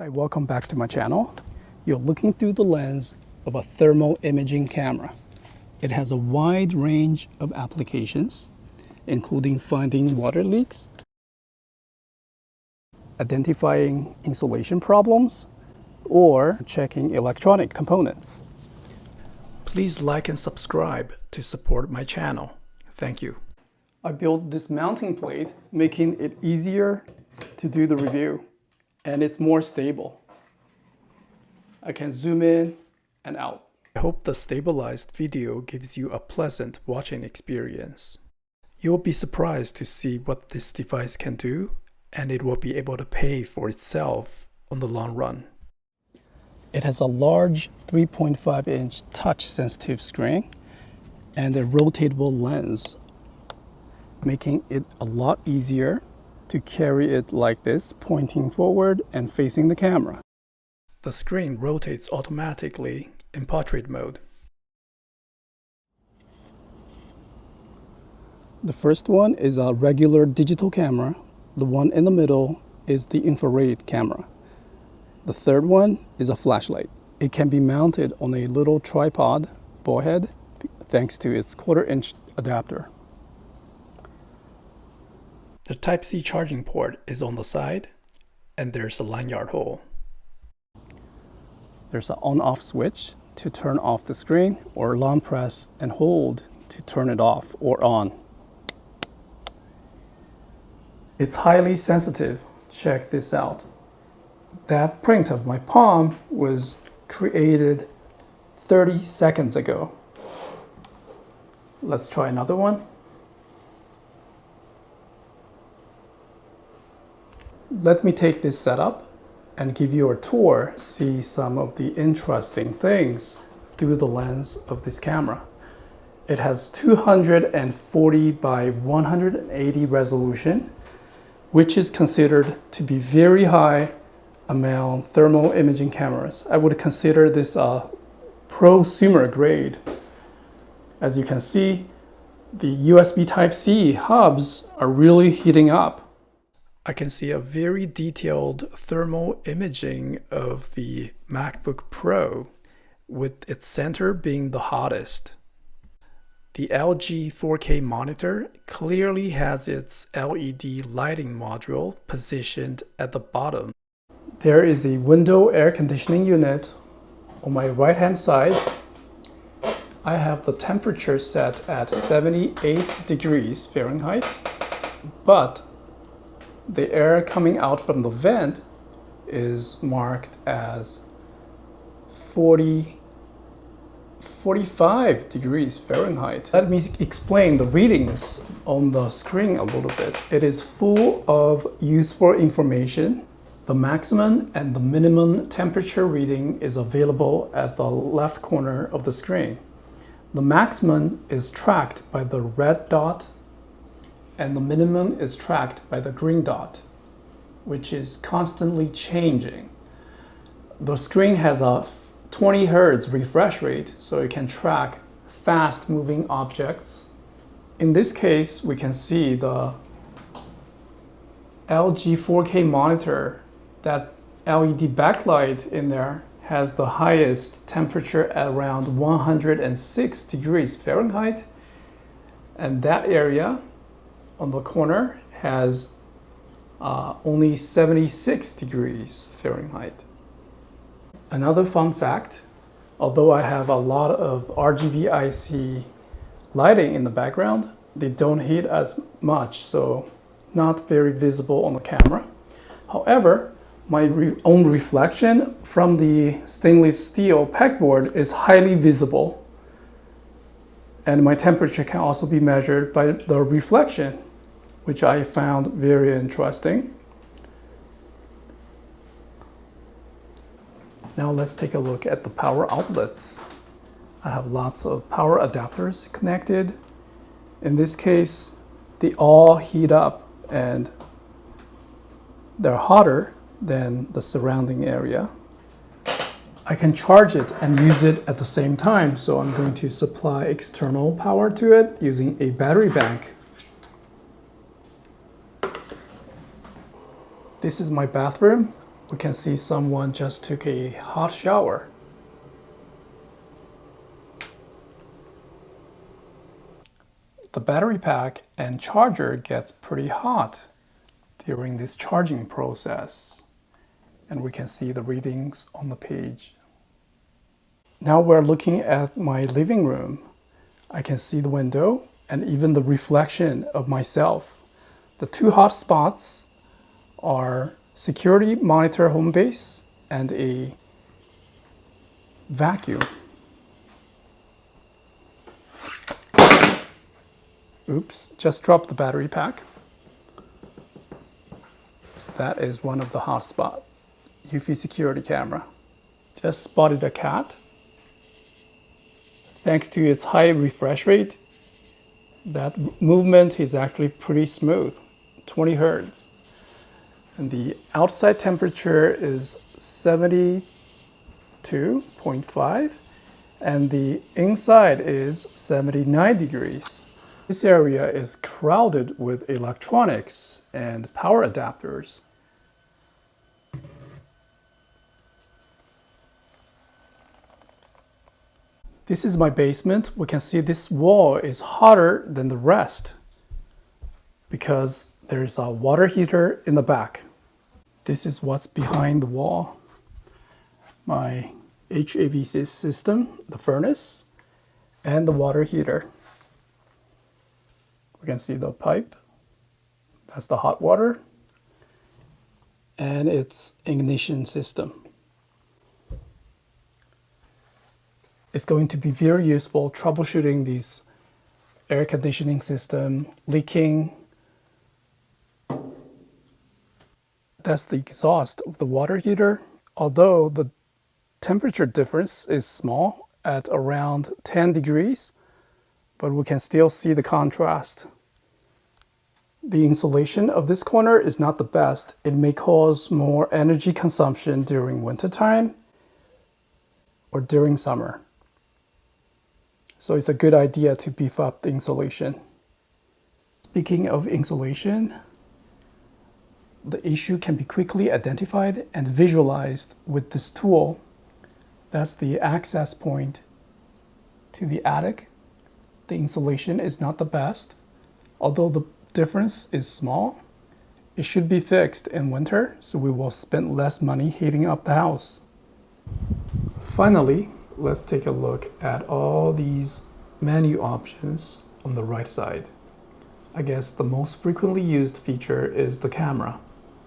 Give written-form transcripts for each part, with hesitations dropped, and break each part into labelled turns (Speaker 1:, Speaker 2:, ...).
Speaker 1: Hi, welcome back to my channel. You're looking through the lens of a thermal imaging camera. It has a wide range of applications, including finding water leaks, identifying insulation problems, or checking electronic components. Please like and subscribe to support my channel. Thank you. I built this mounting plate, making it easier to do the review, and it's more stable. I can zoom in and out. I hope the stabilized video gives you a pleasant watching experience. You'll be surprised to see what this device can do, and it will be able to pay for itself on the long run. It has a large 3.5-inch touch-sensitive screen and a rotatable lens, making it a lot easier to carry it like this, pointing forward and facing the camera. The screen rotates automatically in portrait mode. The first one is a regular digital camera. The one in the middle is the infrared camera. The third one is a flashlight. It can be mounted on a little tripod ball head thanks to its 1/4-inch adapter. The Type-C charging port is on the side, and there's a lanyard hole. There's an on-off switch to turn off the screen, or long press and hold to turn it off or on. It's highly sensitive. Check this out. That print of my palm was created 30 seconds ago. Let's try another one. Let me take this setup and give you a tour, see some of the interesting things through the lens of this camera. It has 240 by 180 resolution, which is considered to be very high among thermal imaging cameras. I would consider this a prosumer grade. As you can see, the USB Type-C hubs are really heating up. I can see a very detailed thermal imaging of the MacBook Pro, with its center being the hottest. The LG 4K monitor clearly has its LED lighting module positioned at the bottom. There is a window air conditioning unit on my right-hand side. I have the temperature set at 78 degrees Fahrenheit, but the air coming out from the vent is marked as 45 degrees Fahrenheit. Let me explain the readings on the screen a little bit. It is full of useful information. The maximum and the minimum temperature reading is available at the left corner of the screen. The maximum is tracked by the red dot, and the minimum is tracked by the green dot, which is constantly changing. The screen has a 20 Hz refresh rate, so it can track fast moving objects. In this case, we can see the LG 4K monitor. That LED backlight in there has the highest temperature at around 106 degrees Fahrenheit, and that area on the corner has only 76 degrees Fahrenheit. Another fun fact, although I have a lot of RGB IC lighting in the background, they don't heat as much, so not very visible on the camera. However, my own reflection from the stainless steel pegboard is highly visible, and my temperature can also be measured by the reflection, which I found very interesting. Now let's take a look at the power outlets. I have lots of power adapters connected. In this case, they all heat up and they're hotter than the surrounding area. I can charge it and use it at the same time, so I'm going to supply external power to it using a battery bank. This is my bathroom. we can see someone just took a hot shower. The battery pack and charger gets pretty hot during this charging process, and we can see the readings on the page. Now we're looking at my living room. I can see the window and even the reflection of myself. The two hot spots are security monitor home base and a vacuum. Oops, just dropped the battery pack. That is one of the hotspot. Eufy security camera. Just spotted a cat. Thanks to its high refresh rate, that movement is actually pretty smooth, 20 Hertz. And the outside temperature is 72.5, and the inside is 79 degrees. This area is crowded with electronics and power adapters. This is my basement. We can see this wall is hotter than the rest because there's a water heater in the back. This is what's behind the wall. My HVAC system, the furnace, and the water heater. We can see the pipe. That's the hot water. And its ignition system. It's going to be very useful troubleshooting these air conditioning system leaking. That's the exhaust of the water heater. Although the temperature difference is small at around 10 degrees, but we can still see the contrast. The insulation of this corner is not the best. It may cause more energy consumption during wintertime or during summer. So it's a good idea to beef up the insulation. Speaking of insulation, the issue can be quickly identified and visualized with this tool. That's the access point to the attic. The insulation is not the best. Although the difference is small, it should be fixed in winter, so we will spend less money heating up the house. Finally, let's take a look at all these menu options on the right side. I guess the most frequently used feature is the camera.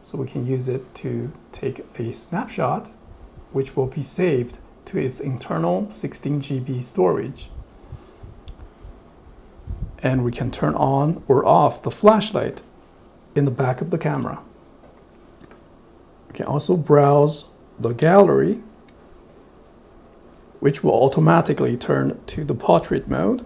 Speaker 1: So we can use it to take a snapshot, which will be saved to its internal 16 GB storage. And we can turn on or off the flashlight in the back of the camera. We can also browse the gallery, which will automatically turn to the portrait mode.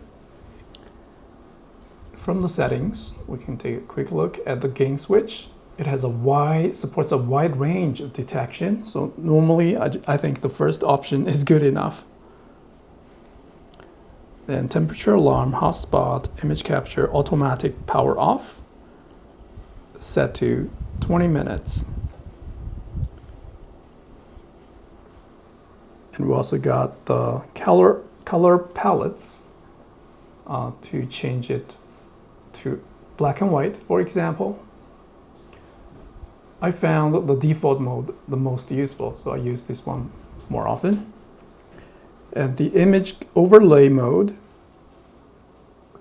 Speaker 1: From the settings, we can take a quick look at the gain switch. It has supports a wide range of detection. So normally, I think the first option is good enough. Then temperature alarm, hotspot, image capture, automatic power off, set to 20 minutes. And we also got the color palettes to change it to black and white, for example. I found the default mode the most useful, so I use this one more often. And the image overlay mode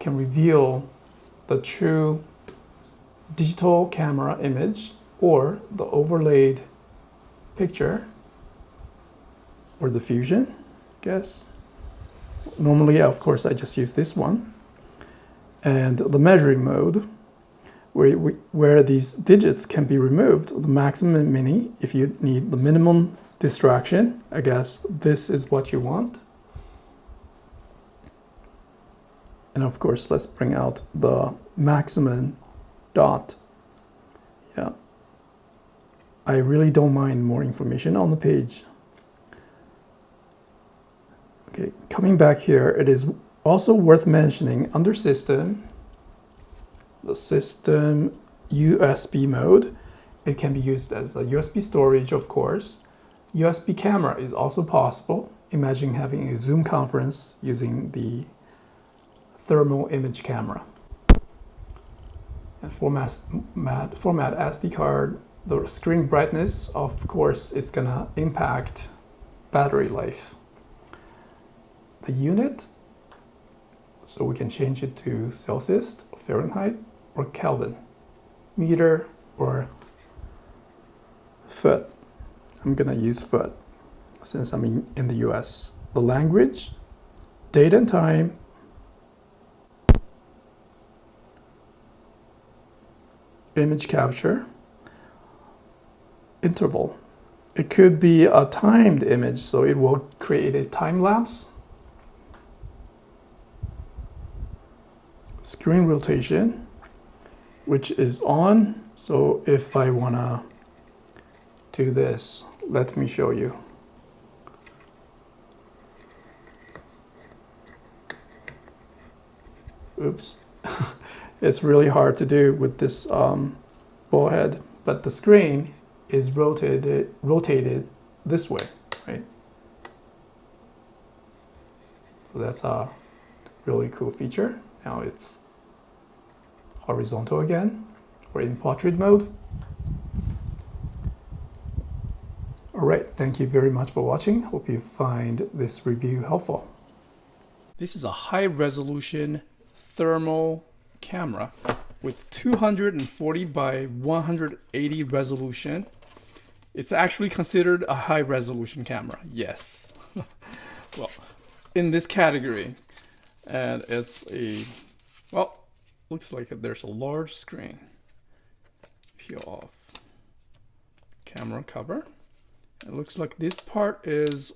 Speaker 1: can reveal the true digital camera image or the overlaid picture or the fusion, I guess. Normally, of course, I just use this one. And the measuring mode, where these digits can be removed, the maximum and mini, if you need the minimum distraction. I guess this is what you want. And of course, let's bring out the maximum dot. Yeah. I really don't mind more information on the page. Okay, coming back here, it is also worth mentioning under system, the system USB mode, It can be used as a USB storage, of course. USB camera is also possible. Imagine having a Zoom conference using the thermal image camera. And format SD card. The screen brightness, of course, is gonna impact battery life. The unit, so we can change it to Celsius, Fahrenheit, or Kelvin. Meter or foot. I'm gonna use foot since I'm in the US. The language, date and time, image capture, interval. It could be a timed image, so it will create a time lapse. Screen rotation, which is on. So if I wanna do this, let me show you. Oops. It's really hard to do with this ball head, but the screen is rotated this way, right? So that's a really cool feature. Now it's horizontal again. We're in portrait mode. All right, thank you very much for watching. Hope you find this review helpful. This is a high resolution thermal camera with 240 by 180 resolution. It's actually considered a high resolution camera, yes. Well, in this category. And it's a, well, looks like there's a large screen. Peel off camera cover. It looks like this part is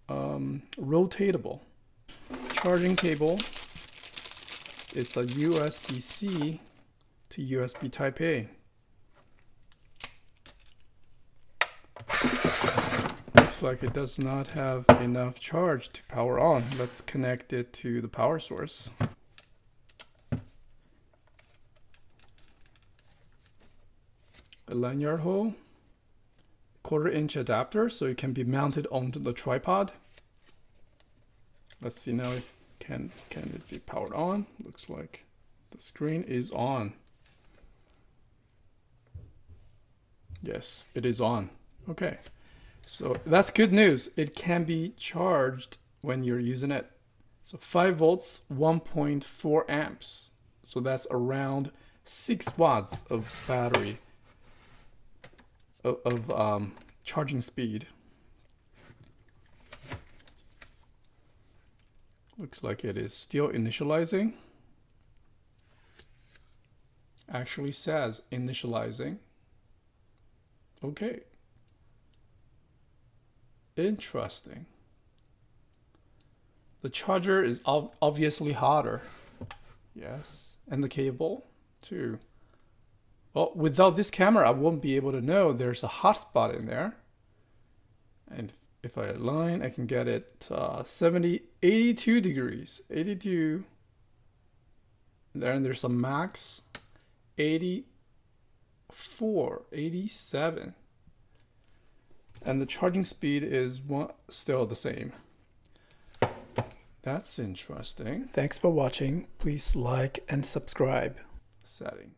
Speaker 1: rotatable. Charging cable. It's a USB-C to USB Type A. Looks like it does not have enough charge to power on. Let's connect it to the power source. A lanyard hole, 1/4-inch adapter, so it can be mounted onto the tripod. Let's see now if can it be powered on. Looks like the screen is on. Yes, it is on. Okay, so that's good news. It can be charged when you're using it. So 5 volts, 1.4 amps. So that's around 6 watts of battery of charging speed. Looks like it is still initializing. Actually says initializing. Okay. Interesting. The charger is obviously hotter. Yes. And the cable too. Well, without this camera, I won't be able to know there's a hotspot in there. And if I align, I can get it 82 degrees. 82. Then there's a max 84, 87. And the charging speed is still the same. That's interesting. Thanks for watching. Please like and subscribe. Setting.